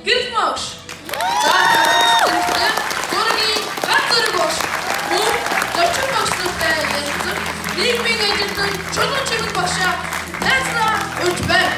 Гэрэлмагш. За зургийн ганц зэрэг багш. Мөн зочин багштай ярилцсан нийгмийн ажилтан чулуун чимэг багшаа найзлаа урьж байна.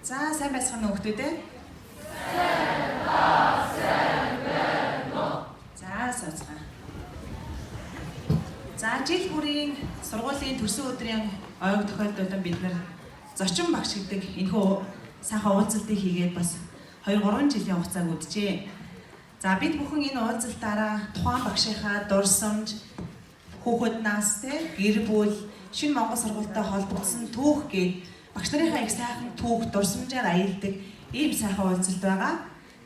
За сайн байцгаана уу хүмүүс ээ. За сууцгаа. За жил бүрийн сургуулийн төрсөн өдрийн ойг тохиолдолд бид нар зочин багш гэдэг энэхүү сайхан уулзалтыг хийгээд бас 2-3 жилийн хугацааг үджээ. За бид бүхэн энэ уулзалтаараа тухайн багшийнхаа дурсамж, хүүхэд нас гэр бүл, шинэ Монгол сургуультай холбогдсон түүх гээд багш нарынхаа их сайхан түүх дурсамжаар аялдаг ийм сайхан уулзалт байгаа.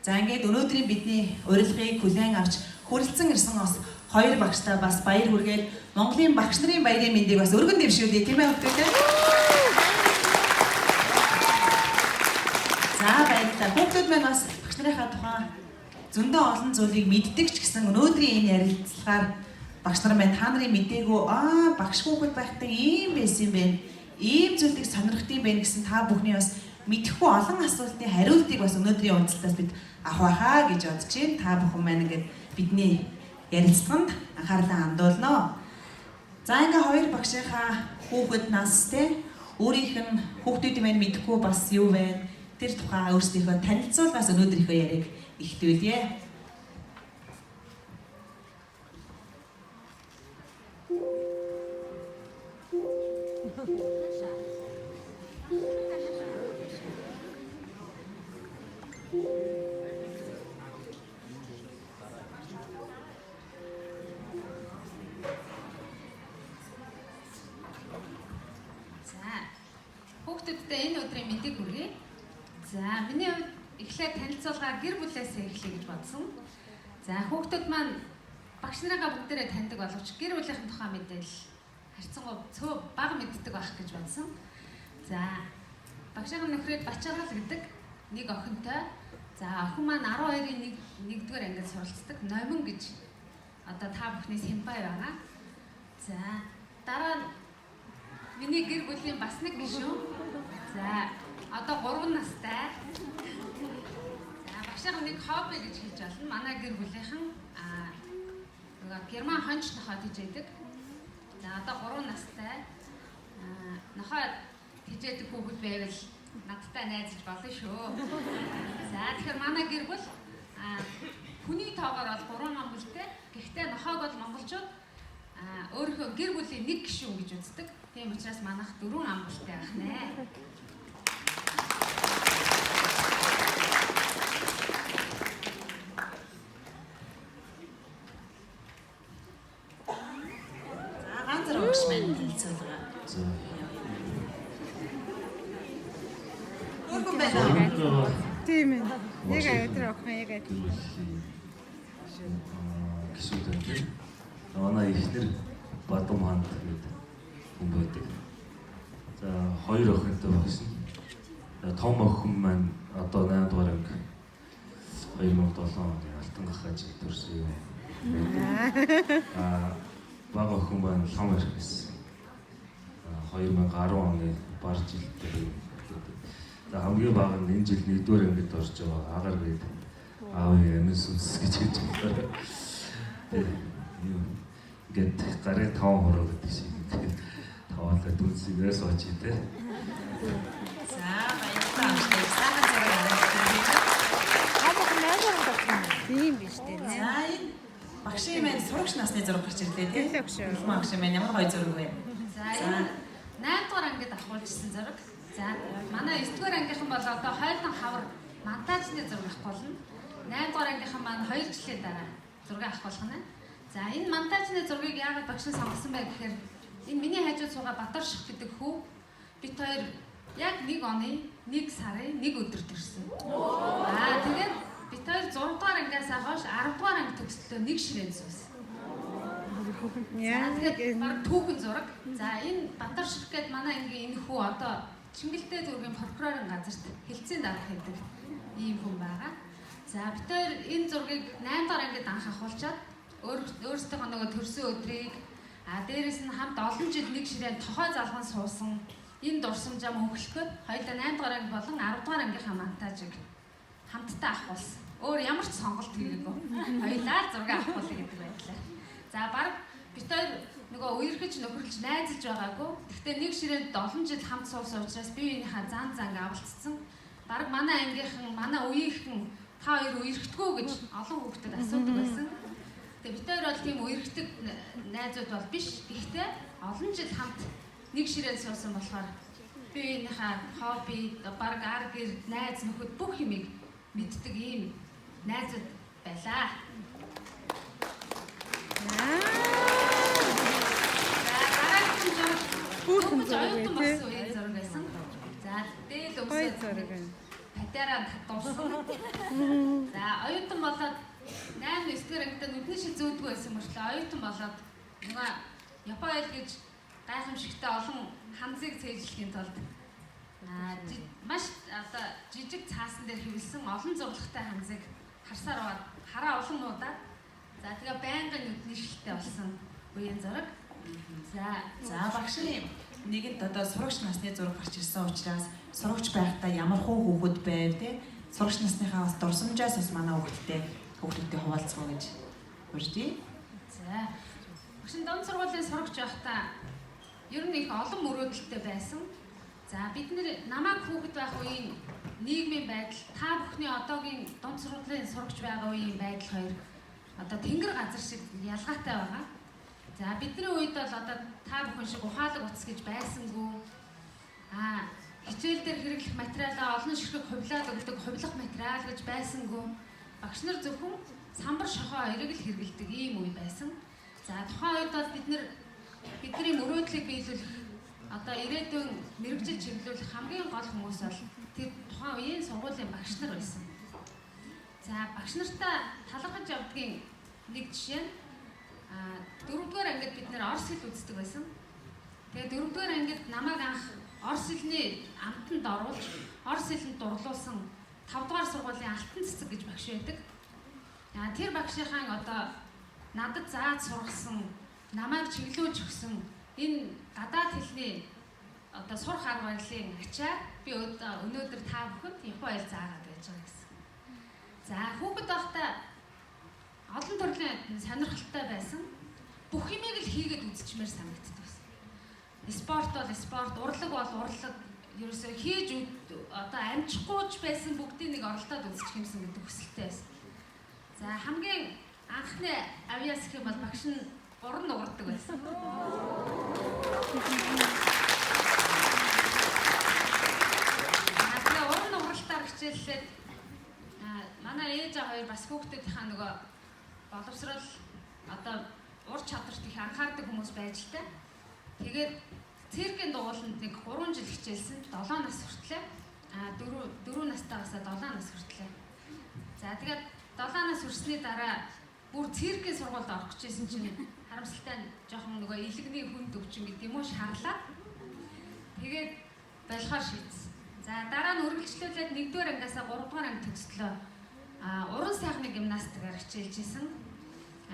За ингээд өнөөдрийн бидний урилгыг хүлээн авч хүрэлцэн ирсэн бас 2 багштай бас баяр хүргээд Монголын багш нарын баярын мэндийг бас өргөн дэвшүүлье тийм ээ хүүхдүүд. За баярлалаа. Хүүхдүүд маань бас багш нарынхаа тухайн зөндөө олон зүйлийг мэддэг ч гэсэн өнөөдрийн энэ ярилцлагаар багш нар маань та нарын мдээгүй багш хүүхэд байхдаа ийм байсан юм байна. Ийм зүйлийг сонирхт юм байна гэсэн та бүхний бас мэдэхгүй олон асуултын хариултыг бас өнөөдрийн уулзалтаас бид авах байхаа гэж бодож байна. Та бүхэн маань ингээд бидний ярилцлаганд анхаарлаа хандуулнаа. За ингээ 2 багшийнхаа хүүхэд нас өөрийнх нь хүүхдүүд маань мэдэхгүй бас юу вэ? Тэр тухай өөрсдийнхөө танилцуулбас өнөөдрийнхөө яриаг ихтүүлье. Хүүхдүүдтэй энэ өдрийн мэндийг хүргэе. За миний хувьд эхлээд танилцуулгаа гэр бүлээсээ эхлэе гэж бодсон. За хүүхдүүд маань багш нарыгаа бүгдээрээ таньдаг боловч гэр бүлийнхэн тухай мэдээлэл харьцангуй цөө бага мэддэг байх гэж бодсон. За багшийн нөхрөөд Бачаргал гэдэг нэг охинтой. За охин маань 12-ийн 1-р ангид суралцдаг Номин гэж одоо та бүхний симпай байна. За дараа нь миний гэр бүлийн бас нэг гишүүн. За одоо 3 настай. За багшаа нэг хобби гэж хэлж болно. Манай гэр бүлийнхэн нөгөө герман хонч нохой тэжээдэг. За одоо 3 настай. Нохой тэжээдэг хүүхэд байвал надтай найзаж болно шүү. За тэгэхээр манай гэр бүл хүний тоогоор бол 3 монголтэй. Гэхдээ нохойг бол монголчууд өөрийнхөө гэр бүлийн нэг гишүүн гэж үздэг. Тийм учраас манайх 4 амгалтай байх нэ. За ганц багш маань танилцуулгаа. Өргөн байна. Тийм ээ. Яг өдөр охин яг гişүүдтэй. Манай ихнэр Бадам хаан гэдэг хүн байдаг. За 2 охинтой багшин. Том охин маань одоо 8 дугаар анги 2007 онд Алтан гахаж төрсөн юм. Бага охин маань лам ирэх гэсэн. 2010 оны бар жилдээ. За хамгийн бага нь энэ жил 1-р ангид орж байгаа агаар гэдэг аавын амис үс гэж хэлж байгаа. Ингээд гарын 5 хороо гэдэг шиг таваалаа дүнсгээс сууж идэ. За баярлалаа. Сайхан зэрэг ийм биш дээ. За энэ багшийн маань сурагч насны зураг гарч ирлээ тий. Хэлэх шүү. Багшийн маань ямар гоё зураг вэ? За энэ 8 дугаар ангид авахулжсэн зураг. За манай 9 дугаар ангийнхан бол одоо хойлон хавар монтажны зураг авах болно. 8 дугаар ангийнхан маань 2 жилийн дараа зураг авах болгоно. За энэ монтажны зургийг яагаад багш нь сонгосон бэ гэхээр энэ миний хажууд суугаа Батарших гэдэг хүү бит хоёр яг 1 оны 1 сарын 1 өдөрт ирсэн. Тэгээд бит хоёр 6 дугаар ангиас хойш 10 дугаар анги төгслөө нэг ширээнд суусан. Яа. Тэгээд баг түүхэн зураг. За энэ Батарших гэдэг манай ангийн энэ хүү одоо Чингэлтэй дүүргийн фольклорын газарт хэлцээнд авах гэдэг ийм хүн байгаа. За бид хоёр энэ зургийг 8 дахь ангид анх авахулчаад өөрсдийнхөө нөгөө төрсөн өдрийг дээрээс нь хамт олон жил нэг ширээнд тохой залган суусан энэ дурсамжаа мөнхлөхөд хоёулаа 8 дахь анги болон 10 дахь ангийнхаа монтажийг хамтдаа авах болсон. Өөр ямар ч сонголт хийгээгүй. Хоёулаа зураг авах болно гэдэг байдлаа. За баг бид хоёр нөгөө үерхэж нөхөрлөж найзалж байгаагүй. Гэхдээ нэг ширээнд 7 жил хамт суусан учраас биеийнхаа зан занг авалцсан. Бараг манай ангийнхан, манай үеийнхэн та хоёр үерхдэггүй гэж олон хүүхдэд асуудаг байсан. Тэгээ бид хоёр бол тийм үерхдэг найзууд бол биш. Гэхдээ олон жил хамт нэг ширээнд суусан болохоор биеийнхаа хобби, бараг ар гэр, найз нөхөд бүх юмыг мэддэг ийм найзууд байлаа. Хүүхэн оюутан болсон үеийн зураг байсан. За дээл өмсөд зураг. патаараа татуулсан. За оюутан болоод 8 9 дэх ангид нүдний шил зөөдгөө байсан мөртлөө оюутан болоод нөгөө Япон айл гэж гайхамшигтай олон ханзыг цээжлэхийн тулд маш одоо жижиг цаасан дээр хэвлсэн олон зурлагтай ханзыг харсаар аваад хараа олон муудаад за тэгээ байнгын нүдний шилтэй болсон үеийн зураг. За багшийн нэгэнд одоо сурагч насны зураг гарч ирсэн учраас сурагч байхдаа ямар хүүхэд байв те сурагч насныхаа бас дурсамжаас бас манай хүүхдүүдтэй хуваалцгаа гэж урьдээ. За багшийн дунд сургуулийн сурагч байхдаа ер нь их олон мөрөөдөлтэй байсан. За бид намайг хүүхэд байх үеийн нийгмийн байдал та бүхний одоогийн дунд сургуулийн сурагч байгаа үеийн байдал хоёр одоо тэнгэр газар шиг ялгаатай байгаа. За бидний үед бол одоо та бүхэн шиг ухаалаг утас гэж байсангүй. Хичээл дээр хэрэглэх материалаа олон ширхэг хувлаад өгдөг хувлах материал гэж байсангүй. Багш нар зөвхөн самбар шохоо эрэг л хэрэглэдэг ийм үе байсан. За тухайн үед бол бидний мөрөөдлийг биелүүлэх одоо ирээдүйн мэрэгжил чиглүүлэх хамгийн гол хүмүүс бол тэр тухайн үеийн сургуулийн багш нар байсан. За багш нартай талархаж явдгийн нэг жишээ нь 4-р ангид бид нэр орос хэл үздэг байсан. Тэгээ 4-р ангид намайг анх орос хэлний амтанд оруулж орос хэлэнд дурлуулсан 5-р сургуулийн алтан цэцэг гэж багш байдаг. Тэр багшийнхаа одоо надад зааж сургасан, намайг чиглүүлж өгсөн энэ гадаад хэлний одоо сурах арга барилын ачаар би өнөөдөр та бүхэнд Япон айл заагаад байж байгаа гэсэн. За хүүхэд байхдаа олон төрлийн сонирхолтой байсан. Бүх юмыг л хийгээд үзчихмээр санагддаг байсан. Спорт бол спорт, урлаг бол урлаг. Ерөөсөө хийж одоо амжихгүйч байсан бүгдийг нэг оролдоод үзчих юмсан гэдэг хүсэлтэй байсан. За хамгийн анхны авиас гэх юм бол багш нь уран нугардаг байсан. Тэгээ уран нугаралтаар хичээллээд манай ээж хоёр бас хүүхдүүдийнхаа нөгөө боловсрол одоо ур чадварт их анхаардаг хүмүүс байж л та. Тэгээд циркийн дугууланд нэг 3 жил хичээлсэн 7 нас хүртлээ. 4 настайгаас 7 нас хүртлээ. За тэгээд 7 нас хүрсний дараа бүр циркийн сургуульд орох гэжсэн чинь харамсалтай жоохон нөгөө илэгний хүнд өвчин гэдэг юм уу шаарлаа. Тэгээд болохоор шийдсэн. За дараа нь үргэлжлүүлээд 1-р ангиас 3-р анги төгслөө. Уран сайхны гимнастикаар хичээлж исэн.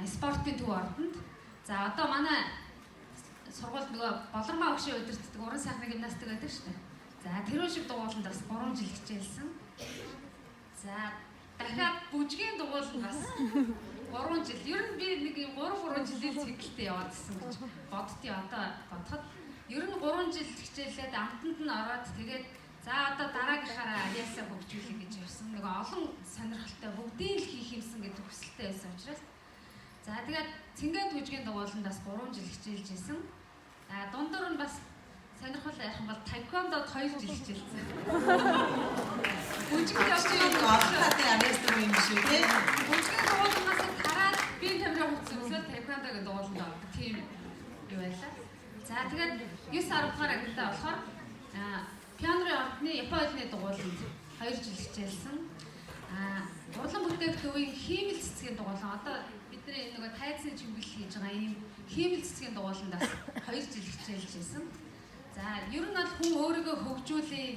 Спортын төв ордонд. За одоо манай сургуульд нөгөө болормоо өгшөө удирддаг уран сайхны гимнастик байдаг шүү дээ. За тэрүүн шиг дугууланд бас 3 жил хичээлсэн. За дахиад бүжгийн дугууланд бас 3 жил. Ер нь би нэг 3 жилийн циклтэй яваадсэн гэж боддتي одоо бодоход ер нь 3 жил хичээлээд амтанд нь ороод тэгээд за одоо дараагийнхаараа авиасаа хөгжүүлэх гэж явсан. Нөгөө олон сонирхолтой бүгдийг л хийх юмсан гэдэг хүсэл хэрэгтэй байсан учраас. За тэгээд Цэнгийн түвжгийн дугууланд бас 3 жил хичээлж байсан. Дундуур нь бас сонирхол ярих юм бол таеквондод 2 жил хичээлсэн. Бүжгийн Олонхатын авьяастай юм шүү тий. Бүжгийн дугуулнаас тараад би тамирын хувцас өсөөл таеквондогийн дугууланд ордог тийм юу байлаа. За тэгээд 9-10 дугаар ангидаа болохоор пианоны ордны Японы хэлний дугууланд 2 жил хичээлсэн. Урлан бүтээгдэхүүн хиймэл цэцгийн дугуулан одоо бидний нөгөө тайзны чимгэл хийж байгаа ийм хиймэл цэцгийн дугууландаас 2 жил хичээлж байсан. За ер нь бол хүн өөрийгөө хөгжүүлээ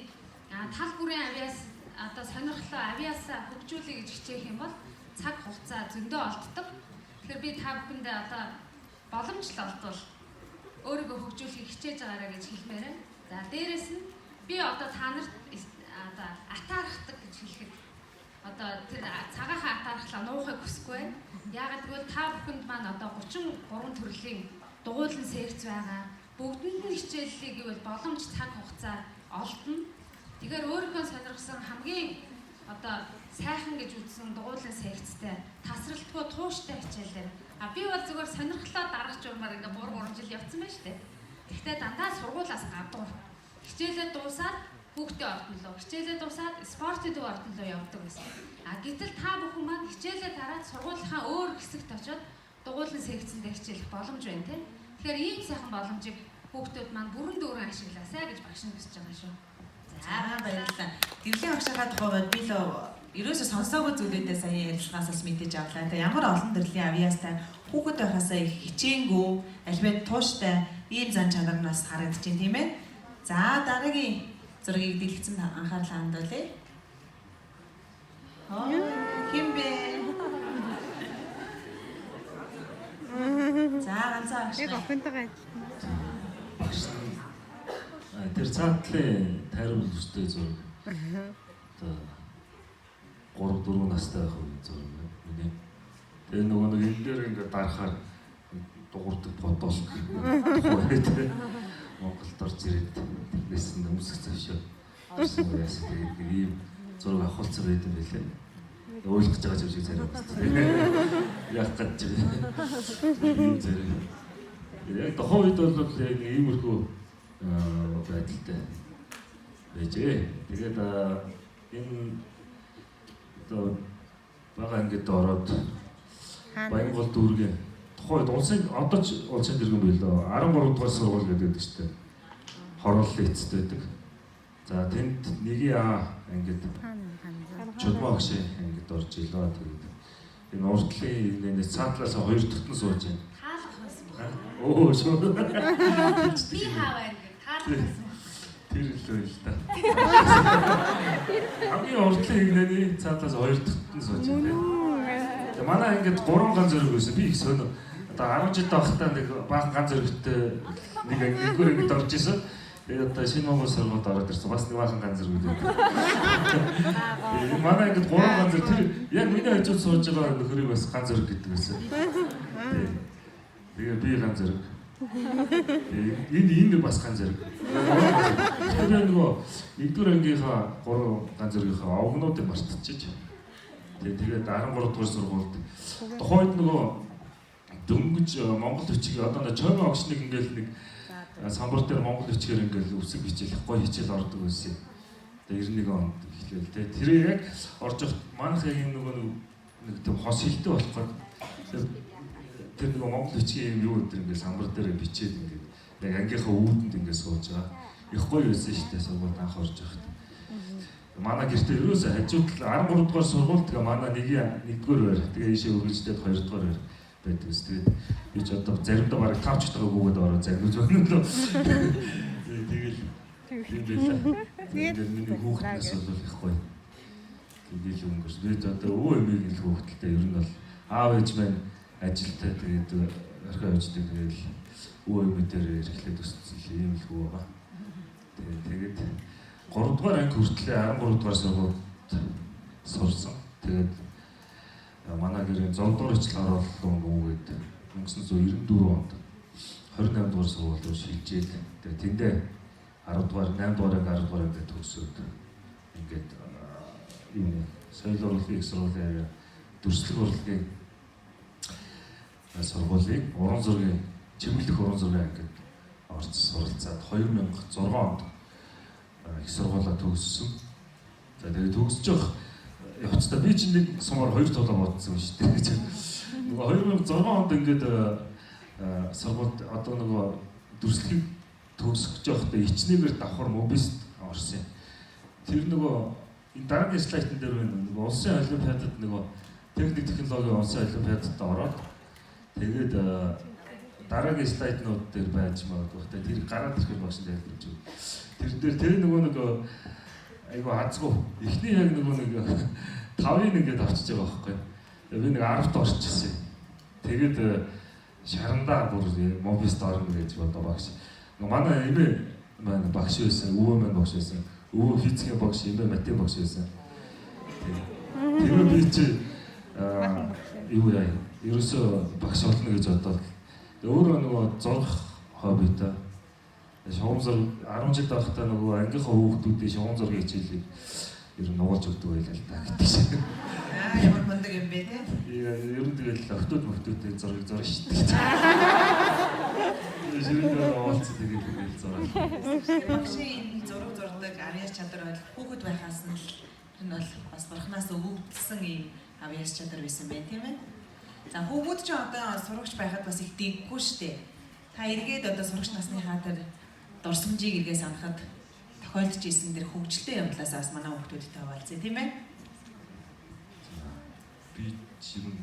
тал бүрийн авьяас одоо сонирхлоо авьяасаа хөгжүүлэе гэж хичээх юм бол цаг хугацаа зөндөө олддог. Тэгэхээр би та бүхэндээ одоо боломж л олдвол өөрийгөө хөгжүүлэхийг хичээж байгаарай гэж хэлмээр байна. За дээрэс нь би одоо та нарт одоо атаархдаг гэж хэлэхэд одоо тэр цагаахан атаархлаа нуухыг хүсэхгүй байна. Яагаад гэвэл та бүхэнд маань одоо 33 төрлийн дугуйлан сэрц байгаа. Бүгдэнд нь хичээллийг гэвэл боломж цаг хугацаа олдно. Тэгэхээр өөрийнхөө сонирхсан хамгийн одоо сайхан гэж үзсэн дугуйлан сэрцтэй тасралтгүй тууштай хичээлээр би бол зүгээр сонирхлоо дарах журмаар ингээ 3 жил явцсан байна шүү дээ. Гэхдээ дандаа сургуулаас гадуур хичээлээ дуусаад хүүхдээ ордон руу, хичээлээ дуусаад спортын төв ордон руу явдаг байсан. Гэтэл та бүхэн маань хичээлээ дараад сургуулийнхаа өөр хэсэгт очиод дугуйлан сэрцэндээ хичээлэх боломж байна тийм. Тэгэхээр ийм сайхан боломжийг хүүхдүүд маань бүрэн дүүрэн ашиглаасай гэж багш нь хүсэж байгаа шүү. За баярлалаа. Гэрлийн багшаа тухайд би л ерөөсөө сонсоогүй зүйлүүдээ сая ярилцлагаас мэдээж авлаа. Тэ ямар олон төрлийн авьяастай хүүхэд байхасаа их хичээнгүй, альбад тууштай ийм зан чанарнаас харагдаж байна тийм ээ. За дараагийн зургийг дэлгэцэн анхаарлаа хандуулъя. Хин бэ? За ганцаа багш. Яг охинтойгоо Тэр цаатлын тайрын төстэй зураг. Одоо 3-4 настай байх үе зураг байна. Тэгээ нөгөө нэг энэ дээр ингээд дарахаар дуурдаг бодоол тухайд Монголд орж ирээд тэгнээс нь өмсөх завшаа. Орсон яасан тэгээд ийм зураг авахулцсан байт юм байлээ. Ойлгож байгаа зүйл зэрэг байна. Яг гад ийм зэрэг. Яг тухайд бол яг иймэрхүү байдалтай байжээ. Тэгээд энэ одоо бага ангид ороод Баянгол дүүргийн тухайд улсын одоо ч улсын дэргэн байлоо 13 дугаар сургууль гэдэг чинь шүү дээ. Хорооллын эцэст байдаг. За тэнд нэгийн ангид чулмаа гişэ ангид орж илаа. Тэгээд энэ уртлын нээс цаатлаас 2 тотон сууж байна. Таалах байсан байна. Оо шүү. Би хааваа ингэ таалах байсан. Тэр л байл та. Хамгийн уртлын игнэний цаатлаас 2 тотон сууж байна. Тэгээ манай ингээд 3 ганц зэрэг байсан. Би их сонио. Одоо 10 жил байхдаа нэг баахан ганц зэрэгтэй нэг нэггээр ингэж орж исэн. Тэгээд одоо шинэ Монгол сургуульд ороод ирсэн. Бас нэг баахан ганц зэрэг үү. Манай ингээд 3 ганц зэрэг тэр яг миний хажууд сууж байгаа нөхрийг бас ганц зэрэг гэдэг байсан. Тэгээ би ганц зэрэг. Энэ бас ганц зэрэг. Тэгээд нөгөө нэгдүгээр ангийнхаа 3 ганц зэргийнхаа овгнуудыг мартчихж. Тэгээд 13 дугаар сургуульд тухайд нөгөө дөнгөж Монгол бичиг одоо нэг чоймоо огшныг ингээл нэг самбар дээр Монгол бичгээр ингээл үсэг хичээлэх гоё хичээл ордог байсан. Тэгээ 91 онд эхлэв тэ. Тэр яг орж явах манайх яг нөгөө нэг тийм хос хилтэй болохгүй. Тэр нөгөө Монгол бичгийн юм юу гэдэг ингээл самбар дээр бичээд ингээд яг ангийнхаа үүдэнд ингээд сууж байгаа. Их гоё байсан шүү дээ сургуульд анх орж явахад. Манай гэртээ ерөөсөө хажууд 13 дугаар сургууль тэгээ манай нэгдүгээр байр. Тэгээ ийшээ үргэлжлээд 2 дугаар байр байдаг ус. Тэгээд би ч одоо заримдаа бараг 5 ч тагаа гүгээд ороо загнуулж байна лөө. Тэгэл юм байлаа. Тэгээд миний хүүхднээс бол их гоё. Тэгээд л өнгөрс. Би одоо өвөө эмээг л хүүхдэлтэй ер нь бол аав ээж маань ажилтай тэгээд орхио явждаг. Тэгээд өвөө эмээ дээр ирэхлээд өссөн л юм л хөө байгаа. Тэгээд 3 дугаар анги хүртлээр 13 дугаар сургуульд сурсан. Тэгээд манай гэрийн 100 дугаар хичээл оруулсан үгээд 1994 онд 28 дугаар сургууль руу шилжээд тэгээд тэндээ 10 дугаар, 8 дугаар, 10 дугаар ингээд төгсөөд ингээд юм соёл урлагийн их сургуулийн төрслөг урлагийн сургуулийн уран зургийн чиглэлх уран зургийн ангид орж суралцаад 2006 онд их сургуулаа төгссөн. За тэгээд төгсөж явцдаа би чинь нэг сумаар 2 тоглоом бодсон шүү дээ гэж. Нөгөө 2006 онд ингээд сургуульд одоо нөгөө дүрслэгийг төгсөж явахдаа ичнээгээр давхар мобист орсон. Тэр нөгөө энэ дараагийн слайдн дээр байна. Нөгөө улсын олимпиадад нөгөө техник технологийн улсын олимпиадад ороод тэгээд дараагийн слайднууд дээр байж магадгүй. Тэр гараад ирэх багш дээр хэлж байна. Тэр дээр тэр нөгөө нэг айгу азгүй. Эхний яг нөгөө нэг 5-ын ингээд орчиж байгаа байхгүй. Би нэг 10-т орчихсон. Тэгээд шарандаа бүр мобист орно гэж бодоо багш. Манай эмээ маань багш байсан, өвөө маань багш байсан. Өвөө физикийн багш, эмээ математикийн багш байсан. Тэгээд би чи юу яа, ерөөсөө багш болно гэж бодоод өөрөө нөгөө зурх хоббитой. Шугам зураг 10 жил байхдаа нөгөө ангийнхаа хүүхдүүдийн шугам зургийн хичээлийг ер нь нуулж өгдөг байлаа л та гэдэг шиг. Ямар мундаг юм бэ те? Ер нь тэгэл охтууд зургийг зурна шүү дээ. Жирэмээр оолцоо тэгээд зураг. Багшийн зураг зурдаг авьяас чадвар бол хүүхэд байхаас нь энэ бол бас бурхнаас өгөгдсөн юм авьяас чадвар байсан байх тийм ээ. За хүүхэд ч одоо сурагч байхад бас их дэггүй шүү дээ. Та эргээд одоо сурагч насныхаа тэр дурсамжийг эргээ санахад тохиолдож исэн дэр хөгжилтэй явдлаас бас манай хүүхдүүдтэй хаваалцъя тийм ээ. Би чинь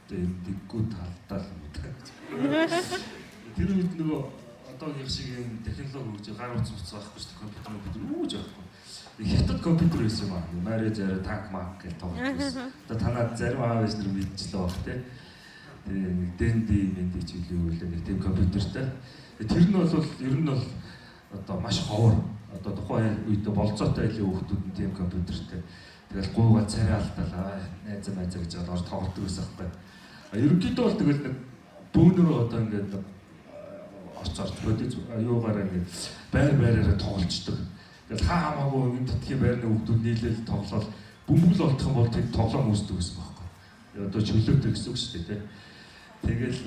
дэггүй талдаа л мэдээ. Тэр үед нөгөө одоогийн шиг юм технологи хөгжиж гар утас байхгүй шүү дээ. Компьютер үүж байхгүй. Хятад компьютер байсан юм аа. Мария зэрэг танк мак гэж тоглож. Одоо танаад зарим аав ээж нар мэдчихлээ баг тий. Тэгээ дэнди мэndi ч үлээ нэг тийм компьютертэй. Тэр нь бол ер нь бол одоо маш ховор. Одоо тухайн үед болцоотой илүү хүүхдүүд нь тийм компьютертэй. Тэгэл гуйгаа царай алдалаа найзаа гэж орж тоглодог байсан байхгүй. Ерөнхийдөө бол тэгэл нэг бөөнөрөө одоо ингээд орцорч бодож юугаараа ингээд байраараа тоглолцдог. Тэгэл хамаагүй энэ татхийн байрны хүүхдүүд нийлээл тоглоод бөмбөл болтох юм бол тэг тоглоом үүсдэг гэсэн байхгүй. Одоо чөлөөтэй гэсэн үг шүү дээ тий. Тэгэл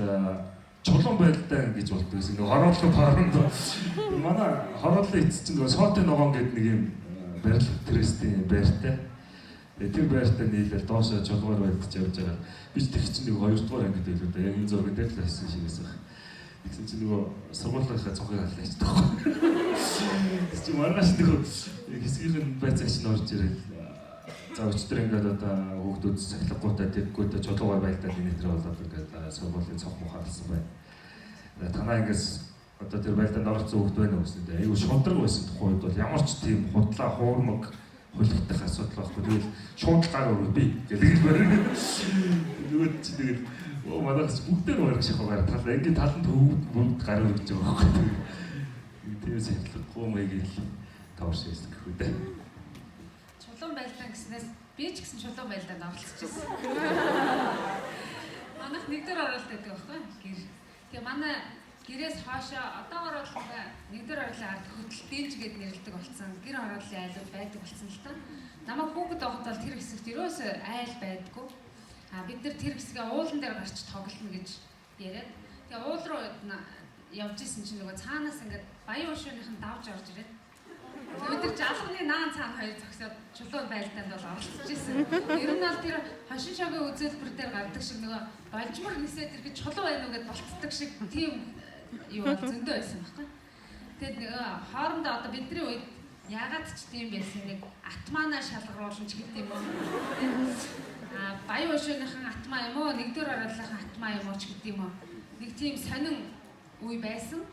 чулуун байлдаа ингэж болдог гэсэн. Ингээ хорооллоо паранд манай хорооллын эц чинь сотын ногоон гэдэг нэг юм барил трестийн байртай. Тэр байртай нийлээл доошоо чулуугаар байдж явж байгаа. Би ч тэг чинь нэг 2 дугаар ангид байлаа да. Яг энэ зургийн дээр л байсан шигээс байна. Тэгсэн чинь нөгөө сургуулийнхаа цонхыг халлаач таахгүй. Чи маргааш нөгөө хэсгийн байцаагч нь орж ирэл. За өчтөр ингээд одоо хүүхдүүд сахилгагуудаа тэггүйдээ чулуугаар байлдаад энэ төр болоод ингээд сургуулийн цонх мох харсан байна. Танаа ингээс одоо тэр байлдаанд орсон хүүхд байна уу гэсэн. Айгу шудраг байсан тухайд бол ямар ч тийм худлаа хуурмаг хөлөгдөх асуудал байхгүй. Тэгэл шууд гар өрөө би гэдэг юм байна. Нөгөө чи тэгэл манайс бүгдээр барах шахаар тал ингээд таланд бүгд гар өргөж байгаа байхгүй. Тэрээс хэлэхгүй маягийг таарч байсан гэхгүй дээ. Чулуун байлдаан гэснээс би ч гэсэн чулуун байлдаанд оролцож байсан. Манайх нэгдэр оролт гэдэг байхгүй гэр. Тэгээ манай гэрээс хоошоо одоогор бол нэгдэр орлын ард хөдөл дэнж гэд нэрлдэг болсон. Гэр хорооллын айлууд байдаг болсон л та. Намайг хүүхэд байхад бол тэр хэсэгт ерөөсөө айл байдгүй. Бид нар тэр хэсгээ уулан дээр гарч тоглоно гэж яриад. Тэгээ уул руу явж исэн чинь нөгөө цаанаас ингээд баян уушууныхан давж орж ирээд. Бид нар жалганы наан цаана хоёр зогсоод чулуун байлдаанд бол оролцож исэн. Ер нь бол тэр хошин шогийн үзүүлбэр дээр гардаг шиг нөгөө болжмор нисээд ирэхэд чулуу байна уу гэд болцдог шиг тийм юу бол зөндөө байсан байхгүй. Тэгээд нөгөө хоорондоо одоо бидний үед ягаад ч тийм байсан нэг атмана шалгаруулж гэдэг юм уу. Баян уушууныхан атмаа юм уу, нэгдүгээр оролцооныхан атмаа юм уу ч гэдэг юм уу. Нэг тийм сонин үе байсан.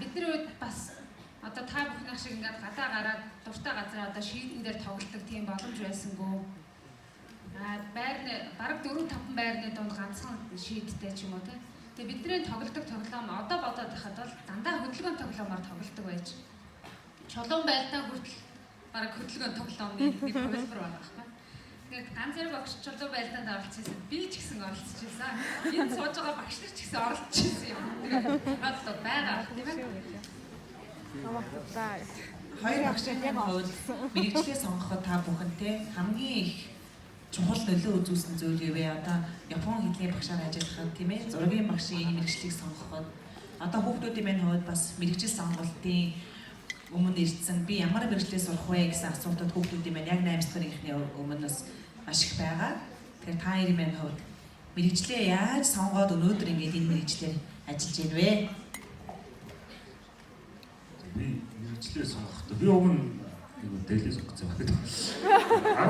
Бидний үед бас одоо та бүхнийх шиг ингээд гадаа гараад дуртай газар одоо шийдэн дээр тоглодог тийм боломж байсангүй. Байрны бараг 4-5 байрны донд ганцхан шийдтэй ч юм уу тийм. Тэгээ бидний тоглодог тоглоом одоо бодоод байхад бол дандаа хөдөлгөөн тоглоомоор тоглодог байж. Чулуун байлдаан хүртэл бараг хөдөлгөөн тоглоомны нэг хувилбар байгаа байхгүй. Тэгээд ганц зэрэг багш чулуун байлдаанд оролцсон. Би ч гэсэн оролцож байсан. Энд сууж байгаа багш нар ч гэсэн оролцож байсан юм. Тэгээд бодлоо байгаа тийм ээ. Хоёр багшийн хувьд мэрэгчлээ сонгоход та бүхэнтэй хамгийн их чухал нөлөө үзүүлсэн зүйл юу вэ? Одоо Япон хэлний багшаар ажиллахад тийм ээ зургийн багшийн мэргэжлийг сонгоход одоо хүүхдүүдийн маань хувьд бас мэргэжил сонголтын өмнө ирсэн би ямар мэргэжлээ сурах вэ гэсэн асуултууд хүүхдүүдийн маань яг 8 дахь ихний өмнөөс маш их байгаа. Тэгэхээр та хоёрын маань хувьд мэргэжлээ яаж сонгоод өнөөдөр ингэж энэ мэргэжлээр ажиллаж байна вэ? Би мэргэжлээ сонгохдоо би өмнө дээлээ сонгоцсон байдаг.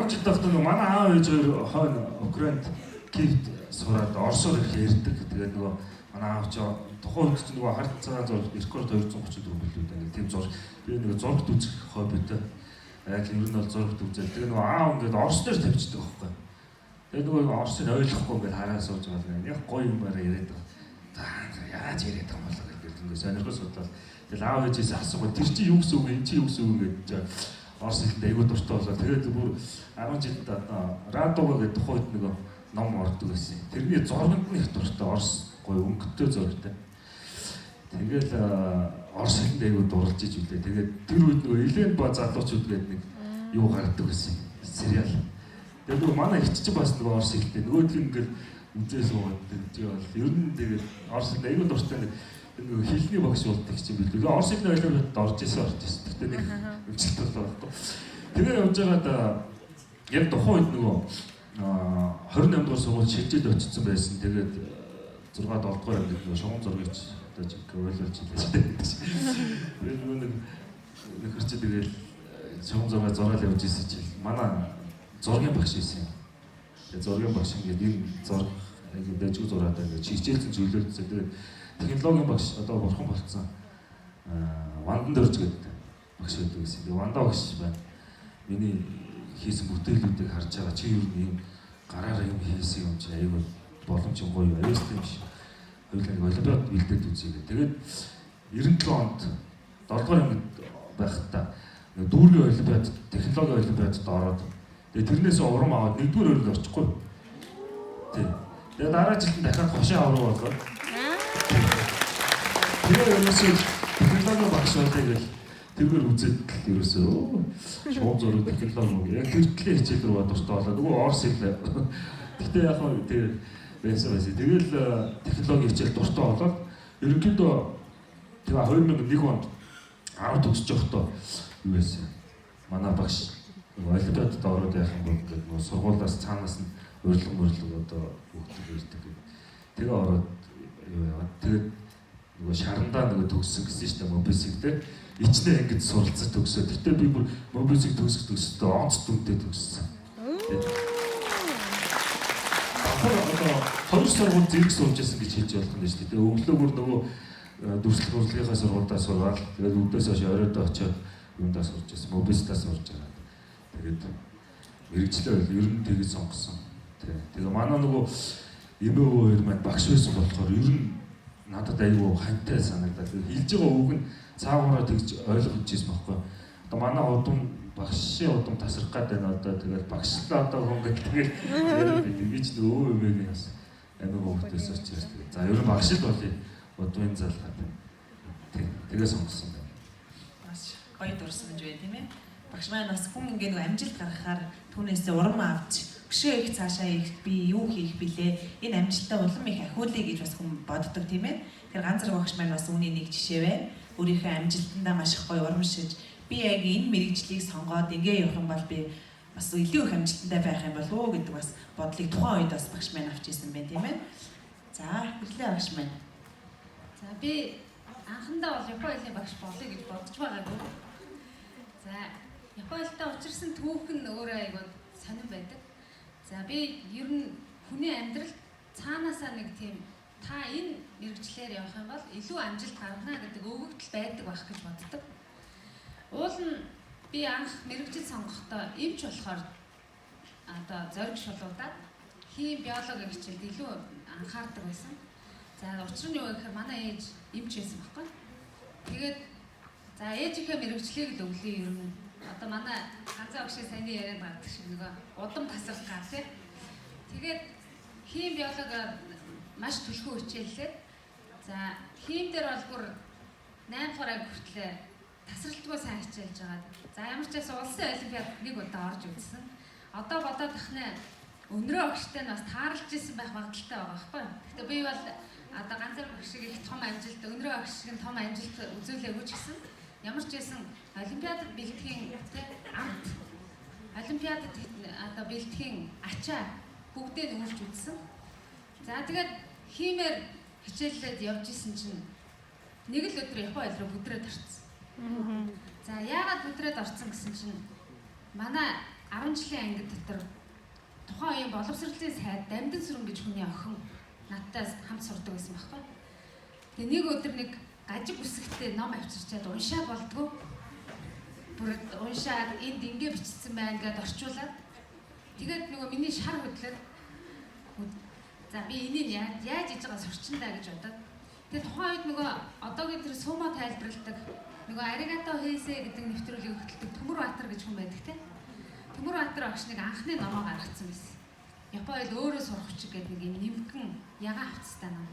10 жил тахтаа манай аав ээж хоёр хойно Украинд Киевд сураад Оросоор их ярьдаг. Тэгээд нөгөө манай аав ч тухайн үед ч нөгөө хард цагаан зураг рекорд 234 билүү дээ. Тийм зураг би нөгөө зурагт үзэх хоббитой. Яг ер нь бол зурагт үзэл. Тэгээд нөгөө аав ингээд Орос дээр тавьчихдаг байхгүй. Тэгээд нөгөө Оросыг ойлгохгүй ингээд хараа сууж байгаа. Яг гоё юмараа яриад байгаа. За яаж яриад байгаа юм болоо гэдэг ингээд сонирхол судлаад. Тэгэл аав ээжээс асуугаад тэр чи юу гэсэн үг, энэ чи юу гэсэн үг гэж Орос хэлэнд айгүй дуртай болоо. Тэгээд бүр 10 жилд Радуга гэдэг тухайд нөгөө ном ордог байсан. Тэрний зурганд нь их дуртай Орос гоё өнгөтэй зурагтай. Тэгэл Орос хэлэнд айгүй дурлж иж үлээ. Тэгээд тэр үед нөгөө Элен ба залуучууд гэдэг нэг юу гаргадаг байсан. Сериал. Тэгээд нөгөө манай ихч чинь бас нөгөө Орос хэлтэй. Нөгөөдг нь ингээл үзээс уугаад тэгээд бол ер нь тэгээд Орос хэлэнд айгүй дуртай нэг хэлний багш болдог юм билүү. Орос хэлний ойлгомжтой орж ирсэн. Тэгтээ нэг өвчлөлт болоо байхгүй. Тэгээ явж байгаад яг тухайн үед нөгөө 28 дугаар сургууль шилжилт очсон байсан. Тэгээд 6 7 дугаар ангид нөгөө шугам зурагч одоо жиг ойлгуулж хэлсэн. Тэгээд нөгөө нэг хэрчээ тэгээд шугам зураг явж ирсэн чинь манай зургийн багш байсан. Тэгээд зургийн багш ингээд энэ зураг аягүй дэжгүй зураатай ингээд хичээлсэн зүйлүүдсэн. Тэгээд технологийн багш одоо бурхан болцсон Вандан Дөрж гэдэг багш байдаг гэсэн. Тэгээ Ванда багш байна. Миний хийсэн бүтээлүүдийг харж байгаа чи юу юм гараараа юм хийсэн юм чи аягүй боломжтой гоё аюултай юм шиг. Хоёулаа олимпиад бэлдээд үзье. Тэгээд 97 онд 7 дугаар ангид байхдаа дүүргийн олимпиад технологийн олимпиадад ороод тэгээд тэрнээс урам аваад 1-р өрөнд орчихгүй. Тийм. Тэгээд дараа жилд дахиад хошин авруу болоод тэгээ ерөөсөө технологи багш болдог гэл тэргээр үзээд л ерөөсөө шууд зураг технологи яг хэрэгтлээ хичээл рүү дуртай болоо. Нөгөө Орос хэл. Гэтэ яг хөө тэр байсан. Тэгэл технологи хичээл дуртай болоод ерөнхийдөө тэгээ 2001 онд 10 төгсөж явахдаа юу байсан. Манай багш олимпиадад ороод яах юм бол гэдэг нөгөө сургуулиас цаанаас нь урилга одоо хүүхдүүд ирдэг. Тэгээ ороод юу яагаад тэгээд нөгөө шарандаа нөгөө төгссөн гэсэн чинь мобисик те ичнээ ингэж суралцаж төгсөө. Тэгтээ би бүр мобисик төгсөхдөө онц дүнтэй төгссөн. Одоо хоёр сургууль зэрэг сууж байсан гэж хэлж болох юм шүү дээ. Өглөө бүр нөгөө дүрслэх урлагийнхаа сургуульдаа сураад тэгээд өдөөс хойш оройдоо очиод юундаа сурч байсан. Мобистаа сурж байгаа. Тэгээд мэрэгчлээ ер нь тэгж сонгосон. Тэгээ манай нөгөө эмээ хоёр маань багш байсан болохоор ер нь надад аюу хантай санагдаад хэлж байгаа үг нь цаагаараа тэгж ойлгож ирсэн байхгүй. Одоо манай удам багшийн удам тасрах гэдэг нь одоо тэгэл багшлаа одоо хөнгөд тэгэл тэгж нөгөө өвөгийн бас амиг хөвгтөөс очиж тэгээд за ер нь багшил болъё удмын залгаад тэгээ сонгосон байна. Маш гоё дурсамж бай тийм ээ. Багш маань бас хүн ингээ нэг амжилт гаргахаар түүнээс урам авч өшөө их цаашаа их би юу хийх билээ энэ амжилттай улам их ахиулъя гэж бас хүн боддог тийм ээ. Тэр ганц зэрэг багш маань бас үүний нэг жишээ байна. Өөрийнхөө амжилтандаа маш их гоё урамшиж би яг энэ мэрэгжлийг сонгоод ингээ явах юм бол би бас илүү их амжилттай байх юм болов уу гэдэг бас бодлыг тухайн үед бас багш маань авч ирсэн байна тийм ээ. За хэлээ багш маань. За би анхандаа бол Япон хэлний багш болъё гэж бодож байгаагүй. За Япон хэлтэй учирсан түүх нь өөрөө айгүй сонирн байдаг. За би ер нь хүний амьдрал цаанаасаа нэг тийм та энэ мэрэгчлэр явах юм бол илүү амжилт гаргана гэдэг өгөгдөл байдаг байх гэж боддог. Уул нь би анх мэрэгжил сонгохдоо эмч болохоор одоо зориг шулуудаад хим биологи хичээлд илүү анхаардаг байсан. За учир нь юу гэхээр манай ээж эмч байсан байхгүй. Тэгээд за ээжийнхээ мэрэгчлийг л өглөө ер нь одоо манай ганцаа өгшөө саяны яриад байдаг шиг нөгөө удам тасрах гал тий. Тэгээд хим биологиор маш түлхүү хичээллээ. За хим дээр бол бүр 8 дугаар хүртлээ тасралтгүй сайн хичээлж байгаа. За ямар ч байсан улсын олимпиад нэг удаа орж үзсэн. Одоо бодоод тахнаа өнрөө багштай нь бас таарлж исэн байх магадaltaй байгаа байхгүй юу. Гэхдээ би бол одоо ганцаар багш шиг их том амжилт, өнрөө багш шиг том амжилт үзүүлээгүй ч гэсэн ямар ч байсан олимпиадад бэлтгэхийн амт, олимпиадад одоо бэлтгэхийн ачаа бүгдээ нүүлж үзсэн. За тэгээд хиймээр хичээллээд явж исэн чинь нэг л өдөр Япон айл руу бүдрээд орсон. За яагаад бүдрээд орсон гэсэн чинь манай 10 жилийн анги дотор тухайн үеийн боловсролын сайд Дамдын сүрэн гэж хүний охин надтай хамт сурдаг байсан байхгүй. Тэгээ нэг өдөр нэг гажиг үсэгтэй ном авчирчаад уншаад болдгоо. Бүр уншаад энд ингэ бичсэн байна гэдээ орчуулад тэгээд нөгөө миний шар хөдлөд за би энийг яаж хийж байгаа сурчиндаа гэж бодоод тэгээд тухайн үед нөгөө одоогийн тэр сумо тайлбарладаг нөгөө аригато хийсэ гэдэг нэвтрүүлгийг хөтэлдэг Төмөр Баатар гэж хүн байдаг те. Төмөр Баатар багш нэг анхны номоо гаргацсан байсан. Япон айл өөрөө сурах чиг гэдэг нэг юм нэмгэн ягаан хавцтай ном.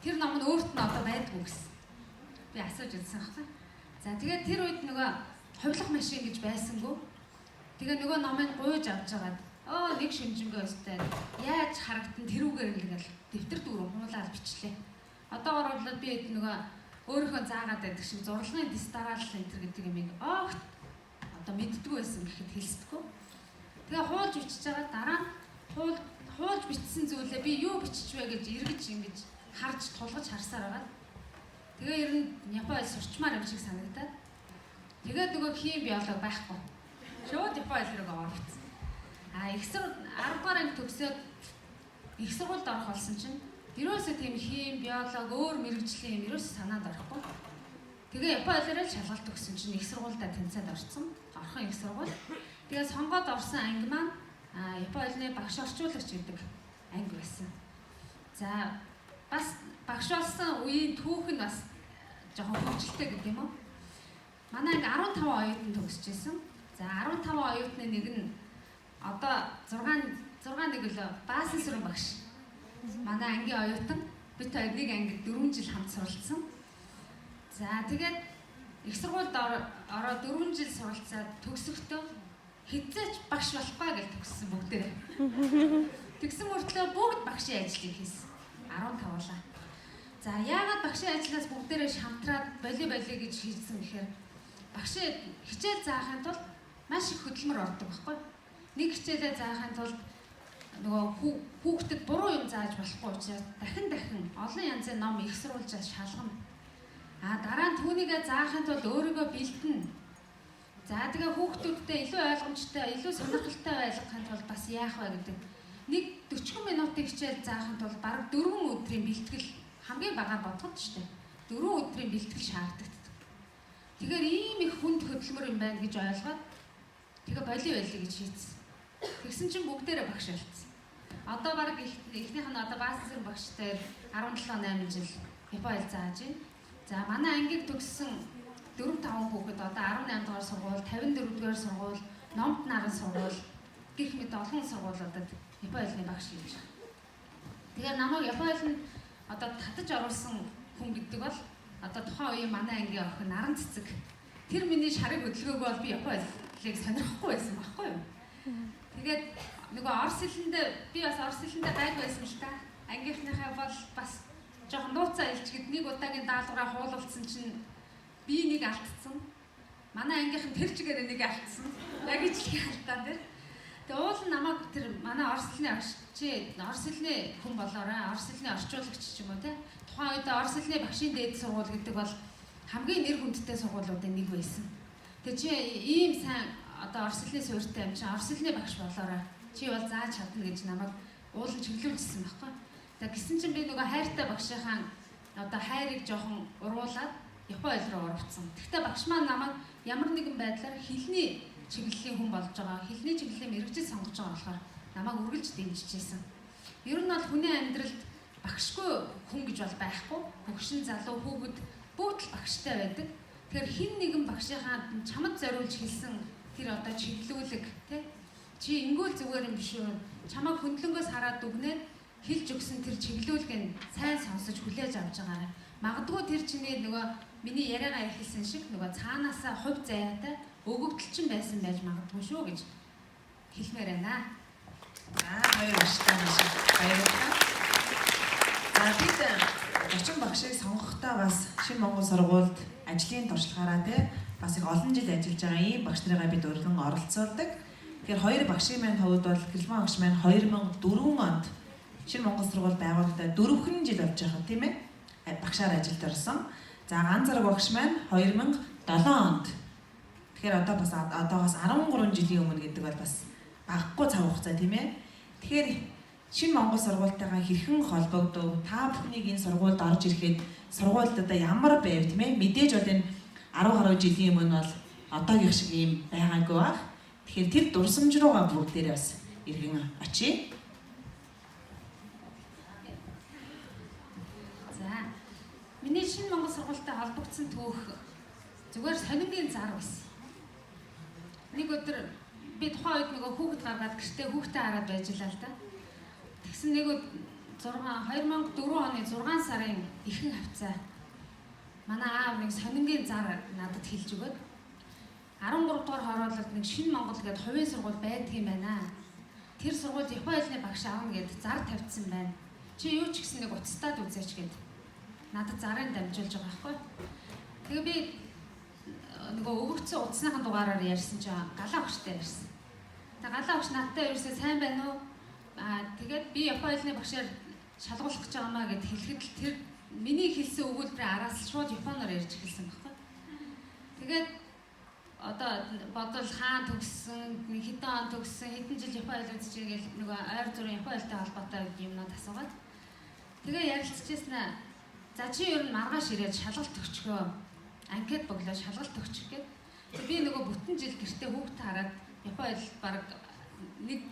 Тэр ном нь өөрт нь одоо байдгүй гэсэн. Би асууж үзсэн аахгүй. За тэгээд тэр үед нөгөө хувилах машин гэж байсангүй. Тэгээ нөгөө номыг гуйж авч жагаад нэг шинжэнгөө өстэй яаж харагдан тэрүүгээр ингээл дэвтэр дүүрэн хуулаад бичлээ. Одоо оруулаад би нөгөө өөрийнхөө заагаад байдаг шиг зурлагын дистараал центр гэдэг юм огт одоо мэддэггүй байсан гэхэд хэлсдэггүй. Тэгээ хуулж бичиж байгаа дараа хуулж бичсэн зүйлээ би юу бичиж вэ гэж эргэж ингэж харж тулгаж харсаар байгаа. Тэгээ ер нь Япон айл сурчмаар юм шиг санагдаад тэгээд нөгөө хим биолог байхгүй. Шууд Япон айл руу орсон. Их сургууль 10 дугаар анги төгсөөд их сургуульд орох болсон чинь ерөөсөө тийм хим биолог өөр мэрэгжлийн юм ерөөсөө санаанд орохгүй. Тэгээ Япон айлаар л шалгалт өгсөн чинь их сургуультай тэнцээд орсон. Орхон их сургууль. Тэгээ сонгоод орсон анги маань Япон айлны багш орчуулагч гэдэг анги байсан. За бас багш болсон үеийн түүх нь бас жоохон хөвчлөлтэй гэдэг юм уу? Манай анги 15 оюутан төгсөж байсан. За 15 оюутны нэг нь одоо 6 нэг л баасан сүрэн багш. Манай ангийн оюутан бид хоёр нэг ангид 4 жил хамт суралцсан. За тэгээд их сургуульд ороод 4 жил суралцаад төгсөхдөө хэзээч багш болохгүй гэж төгссөн бүгдээ. Тэгсэн мөртлөө бүгд багшийн ажлыг хийсэн. 15 улаа. За яагаад багшийн ажлаас бүгдээрээ шамтраад боли гэж хийсэн гэхээр багш хичээл заахын тулд маш их хөдөлмөр ордог байхгүй. Нэг хичээлээ заахын тулд нөгөө хүүхдэд буруу юм зааж болохгүй учраас дахин олон янзын ном их сурвалжаас шалгана. Дараа нь түүнийгээ заахын тулд өөрийгөө бэлтэн. За тэгээ хүүхдүүдтэй илүү ойлгомжтой, илүү сонирхолтой байлгахын тулд бас яах вэ гэдэг. Нэг 40 минутын хичээл заахын тулд бараг 4 өдрийн бэлтгэл хамгийн багаар бодгод шүү дээ. 4 өдрийн бэлтгэл шаарддаг. Тэгэхээр ийм их хүнд хөдөлмөр юм байна гэж ойлгоод тэгээ боли гэж хийцэн. Тэгсэн чинь бүгдээрээ багш болцсон. Одоо баг эхнийх нь одоо баасан багштай 17-8 жил Япон айл зааж байна. За манай ангийг төгссөн 4-5 хүүхэд одоо 18 дугаар сургууль, 54 дугаар сургууль, номт наран сургууль гэх мэт олон сургуулиудад Япон айлны багш хийж байгаа. Тэгэхээр намайг Япон айл нь одоо татаж оруулсан хүн гэдэг бол одоо тухайн үеийн манай ангийн охин Наран цэцэг. Тэр миний шарыг хөдөлгөөг бол би Япон айлыг сонирхгүй байсан байхгүй юу? Тэгээд нөгөө орос хэлэндээ би бас орос хэлэндээ гайг байсан л та. Ангийнхныхаа бол бас жоохон нууцаа илчгэд нэг удаагийн даалгавраа хуулалцсан чинь би нэг алдсан. Манай ангийнхан тэр чигээр нэг алдсан. Яг ижлэгийн алдаа дээр. Тэгээ уул нь намайг тэр манай орос хэлний чи орос хэлний хүн болоорой. Орос хэлний орчуулагч ч юм уу те. Тухайн үед орос хэлний багшийн дээд сургууль гэдэг бол хамгийн нэр хүндтэй сургуулиудын нэг байсан. Тэгээ чи ийм сайн одоо орос хэлний суурьтай юм чи орос хэлний багш болоорой. Чи бол зааж чадна гэж намайг уулын чиглүүлжсэн байхгүй. Тэгээ гисэн чинь би нөгөө хайртай багшийнхаа одоо хайрыг жоохон уруулаад Япон айл руу оруулсан. Гэхдээ багш маань намайг ямар нэгэн байдлаар хэлний чиглэлийн хүн болж байгаа, хэлний чиглэлийн мэрэгжил сонгож байгаа болохоор намайг үргэлж дэмжижсэн. Ер нь бол хүний амьдралд багшгүй хүн гэж бол байхгүй. Хөгшин залуу хүүхэд бүгд л багштай байдаг. Тэгэхээр хэн нэгэн багшийнхаа чамд зориулж хэлсэн тэр одоо чиглүүлэг тий чи ингүүл зүгээр юм биш үү? Чамайг хөндлөнгөөс хараад дүгнээд хэлж өгсөн тэр чиглүүлгийг сайн сонсож хүлээж авч байгаарай. Магадгүй тэр чиний нөгөө миний яриагаа хэлсэн шиг нөгөө цаанаасаа хувь заяатай өгөгдөлчин байсан байж магадгүй шүү гэж хэлмээр байна. Хоёр багштай маш их баярлалаа. За бид орчин багшийг сонгохдоо бас Шинэ Монгол сургуульд ажлын туршлагаараа бас их олон жил ажиллаж байгаа ийм багш нарыгаа бид урьдчилан оролцуулдаг. Тэгэхээр хоёр багшийн маань хувьд бол Гэлман багш маань 2004 онд Шинэ Монгол сургууль байгуулагдаад 4 жил болж байгаа тийм ээ. Багшаар ажилд орсон. За Ганцзараг багш маань 2007 онд. Тэгэхээр одоогоос 13 жилийн өмнө гэдэг бол бас багагүй цаг хугацаа тийм ээ. Тэгэхээр Шинэ Монгол сургуультайгаа хэрхэн холбогдов? Та бүхнийг энэ сургуульд орж ирэхэд сургуульд одоо ямар байв тийм ээ? Мэдээж бол энэ 10 гаруй жилийн өмнө бол одоогийн шиг юм байгаагүй баг. Тэгэхээр тэр дурсамж руугаа бүгдээрээ бас иргэн очие. За. Миний Шинэ Монгол сургуультай холбогдсон түүх зүгээр сонингийн зар байсан. Нэг өдөр би тухайн үед нөгөө хүүхэд гаргаад гэртээ хүүхдээ хараад байж лаа л да. Тэгсэн нэг 2004 оны 6 сарын ихэнх хавцаа манай аав нэг сонингийн зар надад хэлж өгөөд 13 дугаар хороололд нэг Шинэ Монгол гэдэг хувийн сургууль байдаг юм байна. Тэр сургуульд Японы хэлний багш аавна гэд зар тавьсан байна. Чи юу ч гэсэн нэг уцтаад үзээч гэд надад зарын дамжуулж байгаа байхгүй. Тэгээ би нөгөө өвөгцсөн утасныхан дугаараар ярьсан чинь галаа багштай ярьсан. Тэгээ галаа багш надтай ерөөсөө сайн байна уу? Тэгээд би Японы хэлний багшаар шалгуулах гэж байгаамаа гэд хэлэхэд тэр миний хэлсэн өгүүлбэрийн араас шууд японоор ярьж эхэлсэн байхгүй. Тэгээд одоо бодвол хаан төгссөн, хэдэн он төгссөн, хэдэн жил Японы хэл үзэж байгаа гэл нөгөө ойр зүрийн Японы хэлтэй холбоотой юмнууд асуугаад тэгээ ярилцчихсан. За чи ер нь маргааш ирээд шалгалт өгчгөө. Анкет боглоо шалгалт өгчих гээд. Би нөгөө бүтэн жил гэртээ хүүхдээ хараад Японы хэл баг нэг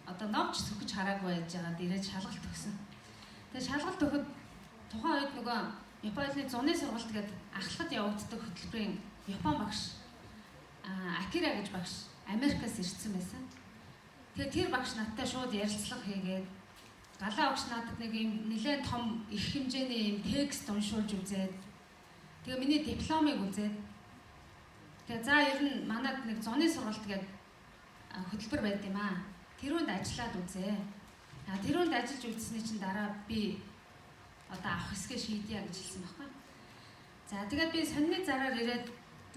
одоо новч сөхөж хараагүй байж байгаад ирээд шалгалт өгсөн. Тэгээ шалгалт өгөхөд тухайн үед нөгөө Японы хэлний зуны сургалт гээд ахлахад явагддаг хөтөлбөрийн Япон багш Акира гэж багш Америкаас ирсэн байсан. Тэгээ тэр багш надтай шууд ярилцлага хийгээд галаа багш надад нэг юм нэлээд том их хэмжээний юм текст уншуулж үзээд тэгээ миний дипломыг үзээд тэгээ за ер нь манад нэг зуны сургалт гээд хөтөлбөр байд юм аа. Тэр үнд ажиллаад үзээ. Тэр үнд ажиллаж үзсний чинь дараа би одоо авах хэсгээ шийдъя гэж хэлсэн байхгүй. За тэгээд би сонины зараар ирээд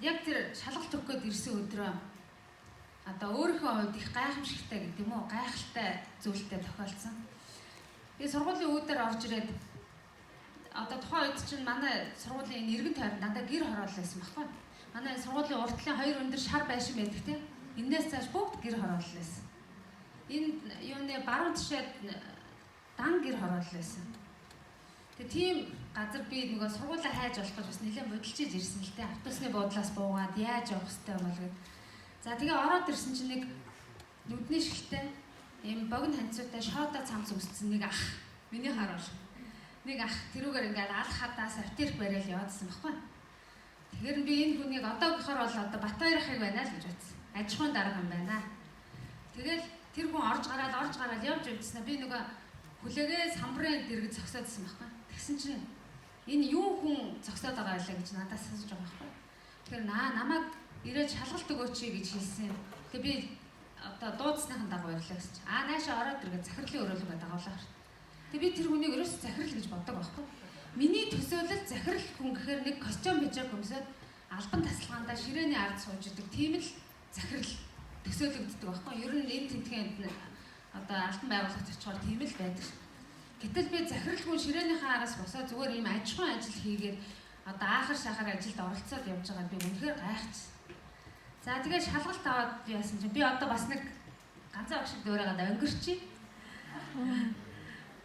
яг тэр шалгалт өгөх гээд ирсэн өдрөө одоо өөрийнхөө хувьд их гайхамшигтай гэдэг юм уу? Гайхалтай зүйлтэй тохиолдсон. Би сургуулийн үүдээр орж ирээд одоо тухайн үед чинь манай сургуулийн иргэн тойронд дандаа гэр хороол байсан байхгүй. Манай сургуулийн уртлын 2 өндөр шар байшин байдаг тийм. Энээс цааш бүгд гэр хороол байсан. Энэ юуны баруун тишээд дан гэр хороол байсан. Тэгээ тийм газар би нөгөө сургуулаа хайж болох гэж бас нэлээд бодолчиж ирсэн л дээ. Автобусны буудлаас буугаад яаж явах хэвтэй юм бол гэд. За тэгээ ороод ирсэн чинь нэг нүдний шилтэй ийм богино ханцуутай шоото цамц үсцэн нэг ах. Миний харуул. Нэг ах тэрүүгээр ингээд алх хадаас аптек бариад яваадсан байхгүй. Тэгэхээр би энэ хүнийг одоогийнхоор бол одоо Батбаяр ахыг байна л гэж бодсон. Аж ахуйн дарга юм байна. Тэгэл тэр хүн орж гараад явж явдсан. Би нөгөө хүлээгээ самбарын дэргэд зогсоодсэн байхгүй. Тэгсэн чинь энэ юу хүн зогсоод байгаа байлаа гэж надаас асууж байгаа байхгүй. Тэгэхээр намайг ирээд шалгалт өгөөч гэж хэлсэн. Тэгээ би одоо дуудсныхан дагуу ярьлаа гэсэн чинь наашаа ороод иргээд захирлын өрөөлгөө дагуулаа. Тэгээ би тэр хүнийг ерөөс захирал гэж боддог байхгүй. Миний төсөөлөл захирал хүн гэхээр нэг костюм бижаг өмсөд албан тасалгаандаа ширээний ард сууж идэг тийм л захирал төсөөлөгддөг байхгүй. Ер нь энэ тентгээд одоо албан байгууллагт очихоор тийм л байдаг. Гэтэл би захирал хүн ширээнийхээ араас босоо зүгээр ийм аж ахуйн ажил хийгээд одоо аахар шахаар ажилд оролцоод явж байгаа би үнэхээр гайхчихсан. За тэгээд шалгалт аваад яасан чинь би одоо бас нэг ганцаа багш дөөрөөд өнгөрчий.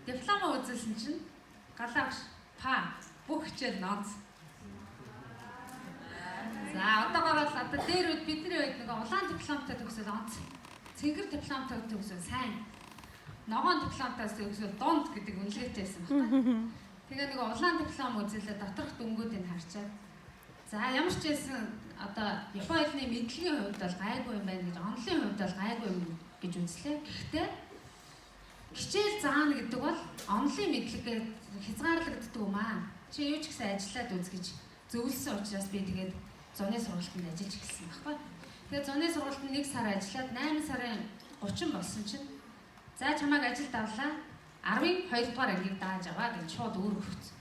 Дипломоо үзүүлсэн чинь галаа багш па бүх хичээл нооц. За одоогоор л одоо дээр үед бидний үед нэг улаан дипломтой төгсөөд онц. Цэнгэр дипломтой төгсөөд сайн. Ногоон дипломтоос төгсөөд дунд гэдэг үнэлгээтэй байсан байна. Тэгээ нэг улаан диплом үзүүлээд доторх дөнгүүдийг харчаад за ямар ч байсан одоо Японы хэлний мэдлэгийн хувьд бол гайгүй юм байна гэж, онолын хувьд бол гайгүй юм гэж үзлээ. Гэхдээ хичээл заана гэдэг бол онолын мэдлэгээр хязгаарлагддаг юм аа. Чи юу ч гэсэн ажиллаад үз гэж зөвлөсөн учраас би тэгээд зуны сургалтанд ажиллаж эхэлсэн байхгүй. Тэгээд зуны сургалтанд 1 сар ажиллаад 8 сарын 30 болсон чинь За чамайг ажилд авлаа. 12 дугаар ангийг дааж аваа гэж шууд өөр өгсөн.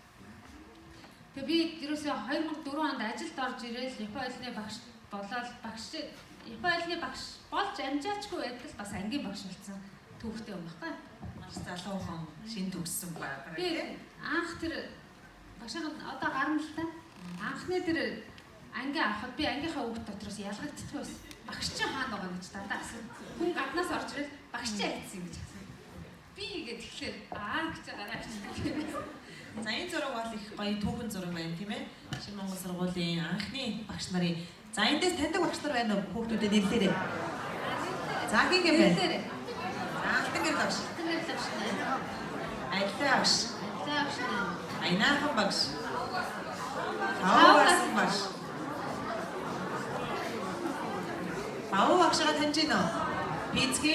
Тэгээ би ерөөсөө 2004 онд ажилд орж ирээл Япон айлны багш болоод Япон айлны багш болж амжаачгүй байтал бас ангийн багш болсон түүхтэй юм баггүй. Маш залуухан шин төгссөн баг. Би анх тэр багшийн одоо гарна л та. Анхны тэр анги авахд би ангийнхаа хүүхд дотроос ялгагддаг байсан. Багш чинь хаана байгаа гэж дандаа асуу. Хүн гаднаас орж ирэл багш чинь айдсан гэж асуу. Би ингээд тэгэхээр гэж гараад ирсэн. За энэ зураг бол их гоё түүхэн зураг байна тийм ээ. Шинэ Монгол сургуулийн анхны багш нарын. За эндээс таньдаг багш нар байна уу? Хүүхдүүдэд нэрлээрэй. За хин юм байна. Алтангэр багш. Айлтай багш. Айнаахан багш. Хаваас багш. Баав багшгаа таньж гинөө. Пицгийн